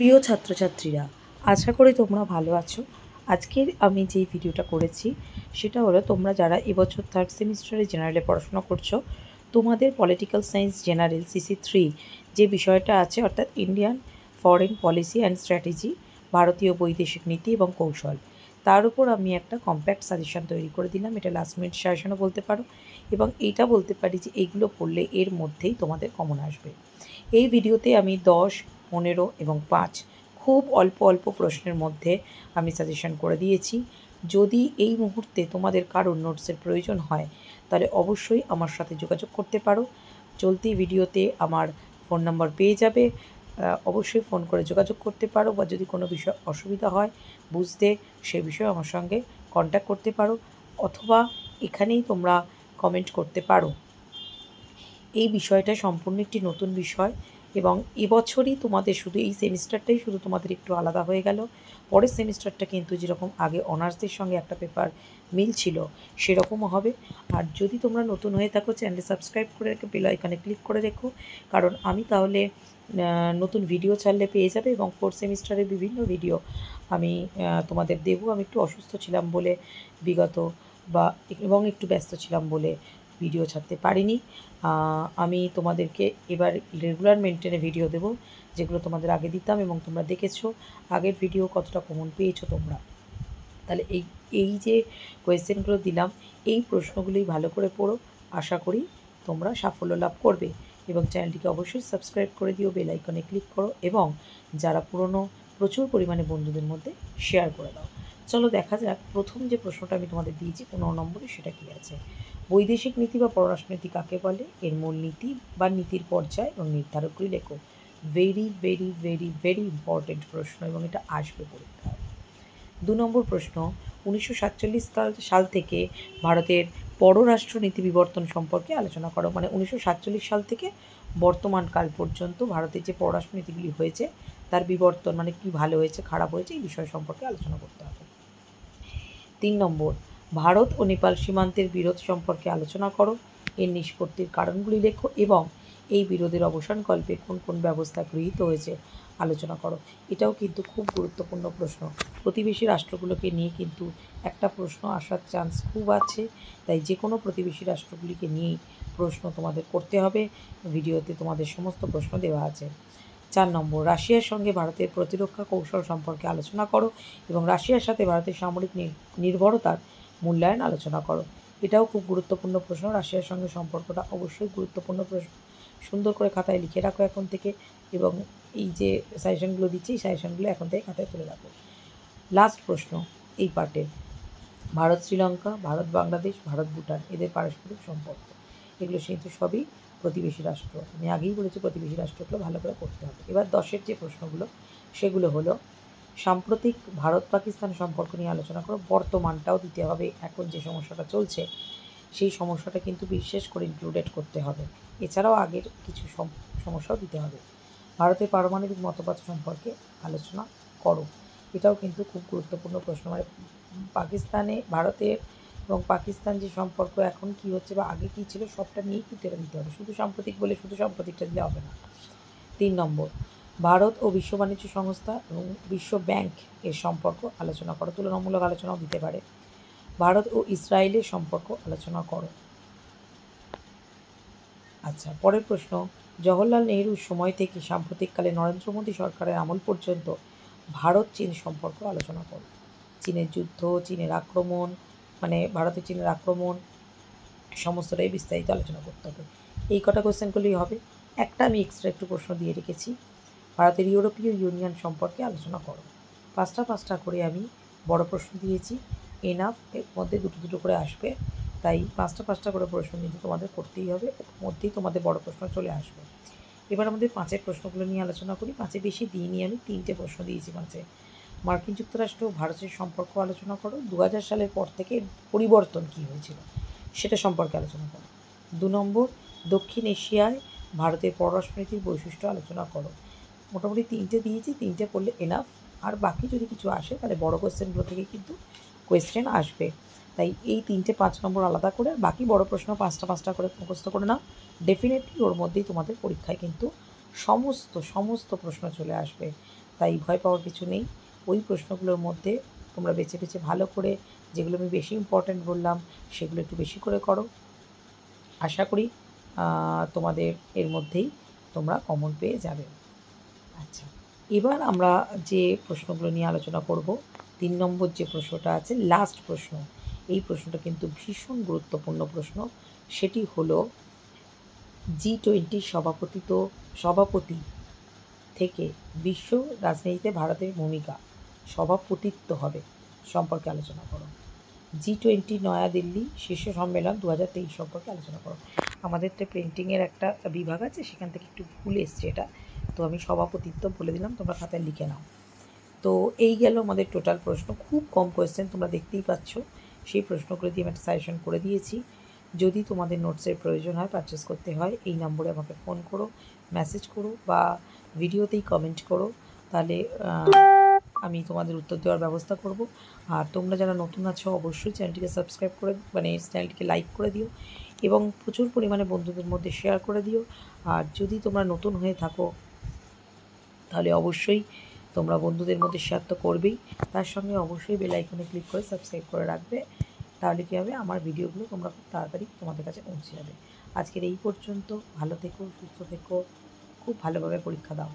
প্রিয় ছাত্রছাত্রীরা, আশা করি তোমরা ভালো আছো। আজকের আমি যেই ভিডিওটা করেছি সেটা হলো, তোমরা যারা এবছর থার্ড সেমিস্টারে জেনারেলে পড়াশোনা করছো, তোমাদের পলিটিক্যাল সায়েন্স জেনারেল CC3 যে বিষয়টা আছে, অর্থাৎ Indian foreign policy and strategy, ভারতীয় বৈদেশিক নীতি এবং কৌশল, তার উপর আমি একটা কম্প্যাক্ট সাজেশন তৈরি করে দিলাম। এটা লাস্ট মিনিট সাজেশনও বলতে পারো, এবং এইটা বলতে পারি যে এইগুলো পড়লে এর মধ্যেই তোমাদের কমন আসবে। এই ভিডিওতে আমি 10, 15 এবং 5 খুব অল্প অল্প প্রশ্নের মধ্যে আমি সাজেশন করে দিয়েছি। যদি এই মুহূর্তে তোমাদের কারোর নোটসের প্রয়োজন হয় তাহলে অবশ্যই আমার সাথে যোগাযোগ করতে পারো। চলতি ভিডিওতে আমার ফোন নাম্বার পেয়ে যাবে, অবশ্যই ফোন করে যোগাযোগ করতে পারো, বা যদি কোনো বিষয় অসুবিধা হয় বুঝতে, সে বিষয়ে আমার সঙ্গে কন্ট্যাক্ট করতে পারো, অথবা এখানেই তোমরা কমেন্ট করতে পারো। এই বিষয়টা সম্পূর্ণ একটি নতুন বিষয়, এবং এবছরই তোমাদের শুধু এই সেমিস্টারটাই শুধু তোমাদের একটু আলাদা হয়ে গেল। পরের সেমিস্টারটা কিন্তু যেরকম আগে অনার্সদের সঙ্গে একটা পেপার মিল ছিল সেরকমও হবে। আর যদি তোমরা নতুন হয়ে থাকো, চ্যানেলে সাবস্ক্রাইব করে রেখো, বেল আইকনে ক্লিক করে রেখো, কারণ আমি তাহলে নতুন ভিডিও ছাড়লে পেয়ে যাবে, এবং ফোর্থ সেমিস্টারের বিভিন্ন ভিডিও আমি তোমাদের দেবো। আমি একটু অসুস্থ ছিলাম বলে বিগত এবং একটু ব্যস্ত ছিলাম বলে ভিডিও ছাড়তে পারিনি। আমি তোমাদেরকে এবার রেগুলার মেনটেনে ভিডিও দেবো, যেগুলো তোমাদের আগে দিতাম, এবং তোমরা দেখেছো আগের ভিডিও কতটা কমন পেয়েছো তোমরা। তাহলে এই যে কোয়েশ্চেনগুলো দিলাম, এই প্রশ্নগুলোই ভালো করে পড়ো। আশা করি তোমরা সাফল্য লাভ করবে, এবং চ্যানেলটিকে অবশ্যই সাবস্ক্রাইব করে দিও, বেল আইকনে ক্লিক করো, এবং যারা পুরনো প্রচুর পরিমাণে বন্ধুদের মধ্যে শেয়ার করে দাও। চলো দেখা যাক, প্রথম যে প্রশ্নটা আমি তোমাদের দিয়েছি 15 নম্বরে, সেটা কী আছে। বৈদেশিক নীতি বা পররাষ্ট্রনীতি কাকে বলে? এর মূল নীতি বা নীতির পর্যায় এবং নির্ধারকগুলি লেখো। Very very very very important প্রশ্ন, এবং এটা আসবে পরীক্ষায়। 2 নম্বর প্রশ্ন, 1947 সাল থেকে ভারতের পররাষ্ট্রনীতি বিবর্তন সম্পর্কে আলোচনা করো। মানে 1947 সাল থেকে বর্তমান কাল পর্যন্ত ভারতের যে পররাষ্ট্রনীতিগুলি হয়েছে তার বিবর্তন, মানে কি ভালো হয়েছে খারাপ হয়েছে, এই বিষয় সম্পর্কে আলোচনা করতে হবে। 3 নম্বর, ভারত ও নেপাল সীমান্তের বিরোধ সম্পর্কে আলোচনা করো। এর নিষ্পত্তির কারণগুলি লেখো, এবং এই বিরোধের অবসানকল্পে কোন কোন ব্যবস্থা গৃহীত হয়েছে আলোচনা করো। এটাও কিন্তু খুব গুরুত্বপূর্ণ প্রশ্ন। প্রতিবেশী রাষ্ট্রগুলোকে নিয়ে কিন্তু একটা প্রশ্ন আসার চান্স খুব আছে, তাই যে কোনো প্রতিবেশী রাষ্ট্রগুলিকে নিয়েই প্রশ্ন তোমাদের করতে হবে। ভিডিওতে তোমাদের সমস্ত প্রশ্ন দেওয়া আছে। 4 নম্বর, রাশিয়ার সঙ্গে ভারতের প্রতিরক্ষা কৌশল সম্পর্কে আলোচনা করো, এবং রাশিয়ার সাথে ভারতের সামরিক নির্ভরতার মূল্যায়ন আলোচনা করো। এটাও খুব গুরুত্বপূর্ণ প্রশ্ন। রাশিয়ার সঙ্গে সম্পর্কটা অবশ্যই গুরুত্বপূর্ণ প্রশ্ন। সুন্দর করে খাতায় লিখে রাখো এখন থেকে, এবং এই যে সাজেশনগুলো দিচ্ছি এই সাজেশনগুলো এখন থেকে খাতায় তুলে রাখো। লাস্ট প্রশ্ন এই পার্টের, ভারত শ্রীলঙ্কা, ভারত বাংলাদেশ, ভারত ভুটান, এদের পারস্পরিক সম্পর্ক, এগুলো কিন্তু সবই প্রতিবেশী রাষ্ট্র। আমি আগেই বলেছি প্রতিবেশী রাষ্ট্রগুলো ভালো করে করতে হবে। এবার 10-এর যে প্রশ্নগুলো সেগুলো হলো, সাম্প্রতিক ভারত পাকিস্তান সম্পর্ক নিয়ে আলোচনা করো। বর্তমানটাও দিতে হবে, এখন যে সমস্যাটা চলছে সেই সমস্যাটা কিন্তু বিশেষ করে ইনক্লুডেড করতে হবে। এছাড়াও আগের কিছু সমস্যাও দিতে হবে। ভারতের পারমাণবিক মতবাদ সম্পর্কে আলোচনা করো। এটাও কিন্তু খুব গুরুত্বপূর্ণ প্রশ্ন। মানে ভারতের এবং পাকিস্তান যে সম্পর্ক এখন কী হচ্ছে বা আগে কী ছিল সবটা নিয়েই কিন্তু এটা দিতে হবে, শুধু সাম্প্রতিক বলে শুধু সাম্প্রতিকটা দিলে হবে না। 3 নম্বর, ভারত ও বিশ্ব বাণিজ্য সংস্থা এবং বিশ্ব ব্যাংক এর সম্পর্ক আলোচনা করো। তুলনামূলক আলোচনাও দিতে পারে। ভারত ও ইসরায়েলের সম্পর্ক আলোচনা করো। আচ্ছা, পরের প্রশ্ন, জওহরলাল নেহরুর সময় থেকে সাম্প্রতিককালে নরেন্দ্র মোদী সরকারের আমল পর্যন্ত ভারত চীন সম্পর্ক আলোচনা করো। চীনের যুদ্ধ, চীনের আক্রমণ, মানে ভারতে চীনের আক্রমণ, সমস্তটাই বিস্তারিত আলোচনা করতে হবে। এই কটা কোয়েশ্চেন করলেই হবে। একটা আমি এক্সট্রা একটু প্রশ্ন দিয়ে রেখেছি, ভারতের ইউরোপীয় ইউনিয়ন সম্পর্কে আলোচনা করো। 5টা করে আমি বড় প্রশ্ন দিয়েছি, এনাফ। এর মধ্যে দুটো করে আসবে, তাই 5টা করে প্রশ্ন কিন্তু তোমাদের করতেই হবে, ওর মধ্যেই তোমাদের বড় প্রশ্ন চলে আসবে। এবার আমাদের 5-এর প্রশ্নগুলো নিয়ে আলোচনা করি। 5-এ বেশি দিইনি, আমি 3টে প্রশ্ন দিয়েছি 5-এ। মার্কিন যুক্তরাষ্ট্র ও ভারতের সম্পর্ক আলোচনা করো। 2000 সালের পর থেকে পরিবর্তন কী হয়েছিল সেটা সম্পর্কে আলোচনা করো। 2 নম্বর, দক্ষিণ এশিয়ায় ভারতের পররাষ্ট্রনীতির বৈশিষ্ট্য আলোচনা করো। মোটামুটি 3টে দিয়েছি, 3টে পড়লে এনাফ। আর বাকি যদি কিছু আসে তাহলে বড় কোয়েশ্চেনগুলো থেকে কিন্তু কোয়েশ্চেন আসবে, তাই এই 3টে 5 নম্বর আলাদা করে, আর বাকি বড় প্রশ্ন 5টা করে মুখস্থ করে নাও। ডেফিনেটলি ওর মধ্যেই তোমাদের পরীক্ষায় কিন্তু সমস্ত প্রশ্ন চলে আসবে। তাই ভয় পাওয়ার কিছু নেই। ওই প্রশ্নগুলোর মধ্যে তোমরা বেছে বেছে ভালো করে যেগুলো আমি বেশি ইম্পর্ট্যান্ট বললাম সেগুলো একটু বেশি করে করো। আশা করি তোমাদের এর মধ্যেই তোমরা কমন পেয়ে যাবে। আচ্ছা, এবার আমরা যে প্রশ্নগুলো নিয়ে আলোচনা করব, 3 নম্বর যে প্রশ্নটা আছে, লাস্ট প্রশ্ন। এই প্রশ্নটা কিন্তু ভীষণ গুরুত্বপূর্ণ প্রশ্ন। সেটি হলো G20 সভাপতি থেকে বিশ্ব রাজনীতিতে ভারতের ভূমিকা, সভাপতিত্ব হবে সম্পর্কে আলোচনা করো। G20 নয়াদিল্লি শীর্ষ সম্মেলন 2023 সম্পর্কে আলোচনা করো। আমাদের তো প্রিন্টিংয়ের একটা বিভাগ আছে, সেখান থেকে একটু ভুল এসছে এটা, তো আমি সভাপতিত্ব বলে দিলাম, তোমরা খাতায় লিখে নাও। তো এই গেল আমাদের টোটাল প্রশ্ন। খুব কম কোয়েশ্চেন, তোমরা দেখতেই পাচ্ছ। সেই প্রশ্নগুলো দিয়ে আমি একটা সাজেশন করে দিয়েছি। যদি তোমাদের নোটসের প্রয়োজন হয়, পারচেস করতে হয়, এই নম্বরে আমাকে ফোন করো, মেসেজ করো বা ভিডিওতেই কমেন্ট করো, তাহলে আমি তোমাদের উত্তর দেওয়ার ব্যবস্থা করব। আর তোমরা যারা নতুন আছো অবশ্যই চ্যানেলটিকে সাবস্ক্রাইব করে, চ্যানেলটিকে লাইক করে দিও এবং প্রচুর পরিমাণে বন্ধুদের মধ্যে শেয়ার করে দিও। আর যদি তোমরা নতুন হয়ে থাকো তাহলে অবশ্যই তোমরা বন্ধুদের মধ্যে শেয়ার তো করবেই, তার সঙ্গে অবশ্যই বেল আইকনে ক্লিক করে সাবস্ক্রাইব করে রাখবে। তাহলে কী হবে, আমার ভিডিওগুলো তোমরা খুব তাড়াতাড়ি তোমাদের কাছে পৌঁছে যাবে। আজকের এই পর্যন্ত। ভালো থেকো, সুস্থ থেকো, খুব ভালোভাবে পরীক্ষা দাও।